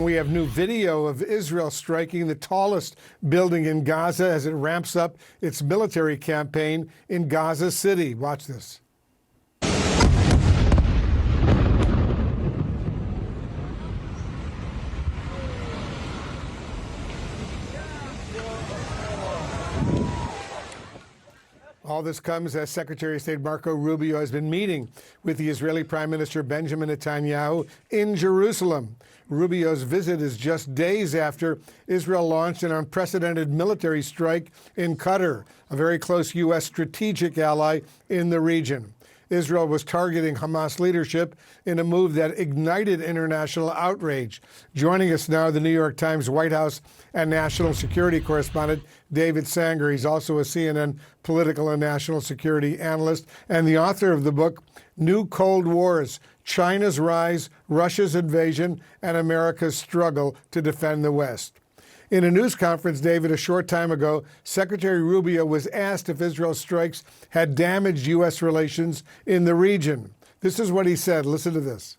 we have new video of Israel striking the tallest building in Gaza as it ramps up its military campaign in Gaza City. Watch this. All this comes as Secretary of State Marco Rubio has been meeting with the Israeli Prime Minister Benjamin Netanyahu in Jerusalem. Rubio's visit is just days after Israel launched an unprecedented military strike in Qatar, a very close U.S. strategic ally in the region. Israel was targeting Hamas leadership in a move that ignited international outrage. Joining us now, the New York Times White House and national security correspondent David Sanger. He's also a CNN political and national security analyst and the author of the book, New Cold Wars, China's Rise, Russia's Invasion, and America's Struggle to Defend the West. In a news conference, David, a short time ago, Secretary Rubio was asked if Israel's strikes had damaged U.S. relations in the region. This is what he said. Listen to this.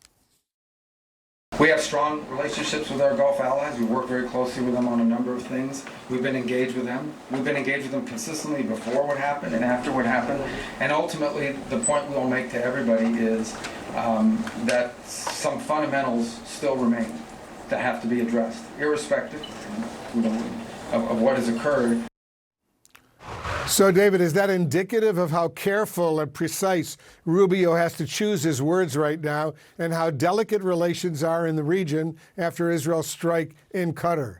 We have strong relationships with our Gulf allies. We work very closely with them on a number of things. We've been engaged with them. We've been engaged with them consistently before what happened and after what happened. And ultimately, the point we will make to everybody is that some fundamentals still remain that have to be addressed, irrespective of what has occurred. So, David, is that indicative of how careful and precise Rubio has to choose his words right now and how delicate relations are in the region after Israel's strike in Qatar?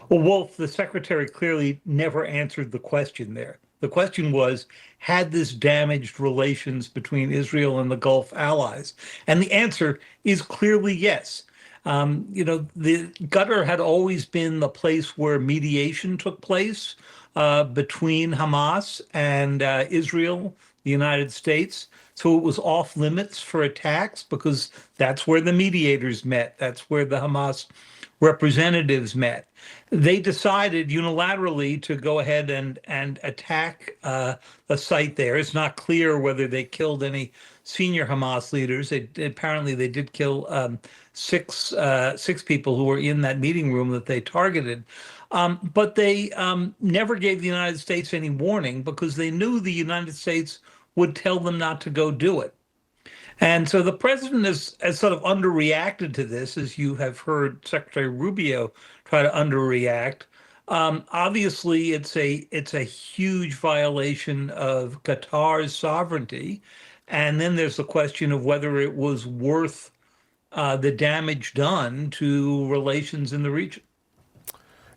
Well, Wolf, the secretary clearly never answered the question there. The question was, had this damaged relations between Israel and the Gulf allies? And the answer is clearly yes. The Qatar had always been the place where mediation took place between Hamas and Israel, the United States. So it was off limits for attacks because that's where the mediators met. That's where the Hamas representatives met. They decided unilaterally to go ahead and attack the site there. It's not clear whether they killed any senior Hamas leaders. Apparently they did kill six people who were in that meeting room that they targeted. But they never gave the United States any warning because they knew the United States would tell them not to go do it. And so the president has sort of underreacted to this, as you have heard Secretary Rubio try to underreact. Obviously, it's a huge violation of Qatar's sovereignty. And then there's the question of whether it was worth the damage done to relations in the region.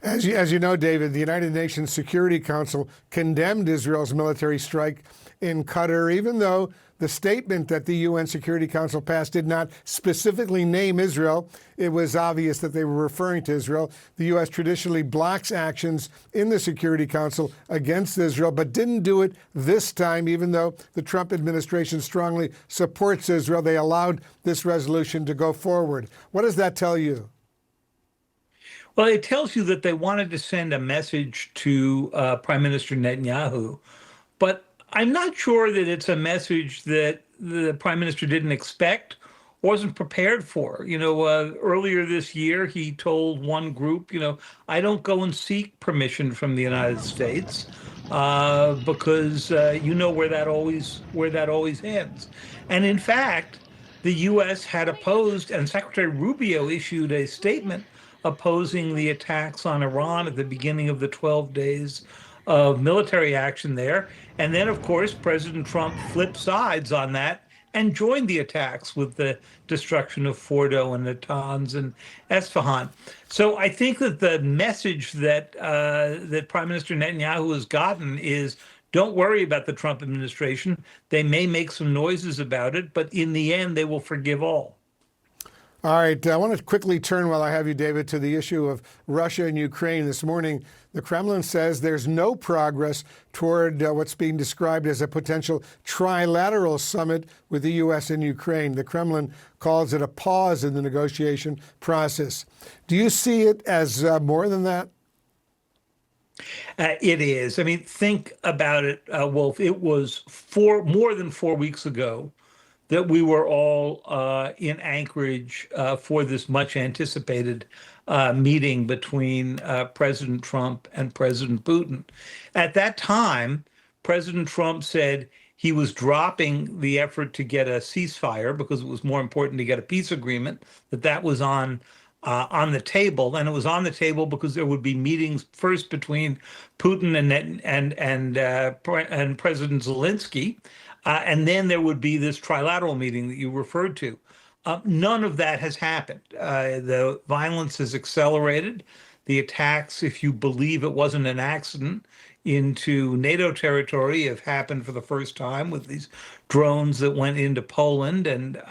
As you know, David, the United Nations Security Council condemned Israel's military strike in Qatar, even though the statement that the UN Security Council passed did not specifically name Israel. It was obvious that they were referring to Israel. The U.S. traditionally blocks actions in the Security Council against Israel, but didn't do it this time, even though the Trump administration strongly supports Israel. They allowed this resolution to go forward. What does that tell you? Well, it tells you that they wanted to send a message to Prime Minister Netanyahu, but I'm not sure that it's a message that the Prime Minister didn't expect, wasn't prepared for. Earlier this year, he told one group, I don't go and seek permission from the United States because you know where that always ends. And in fact, the U.S. had opposed, and Secretary Rubio issued a statement opposing the attacks on Iran at the beginning of the 12 days of military action there. And then, of course, President Trump flipped sides on that and joined the attacks with the destruction of Fordo and Natanz and Esfahan. So I think that the message that that Prime Minister Netanyahu has gotten is, don't worry about the Trump administration. They may make some noises about it, but in the end, they will forgive all. All right, I want to quickly turn, while I have you, David, to the issue of Russia and Ukraine. This morning, the Kremlin says there's no progress toward what's being described as a potential trilateral summit with the U.S. and Ukraine. The Kremlin calls it a pause in the negotiation process. Do you see it as more than that? It is. I mean, think about it, Wolf. It was more than 4 weeks ago that we were all in Anchorage for this much anticipated meeting between President Trump and President Putin. At that time, President Trump said he was dropping the effort to get a ceasefire because it was more important to get a peace agreement, that was on the table. And it was on the table because there would be meetings first between Putin and President Zelensky, and then there would be this trilateral meeting that you referred to. None of that has happened. The violence has accelerated. The attacks, if you believe it wasn't an accident, into NATO territory have happened for the first time with these drones that went into Poland. And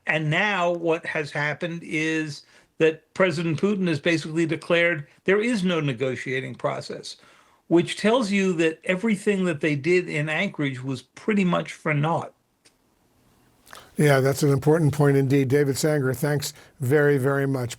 now what has happened is that President Putin has basically declared there is no negotiating process, which tells you that everything that they did in Anchorage was pretty much for naught. Yeah, that's an important point indeed. David Sanger, thanks very, very much.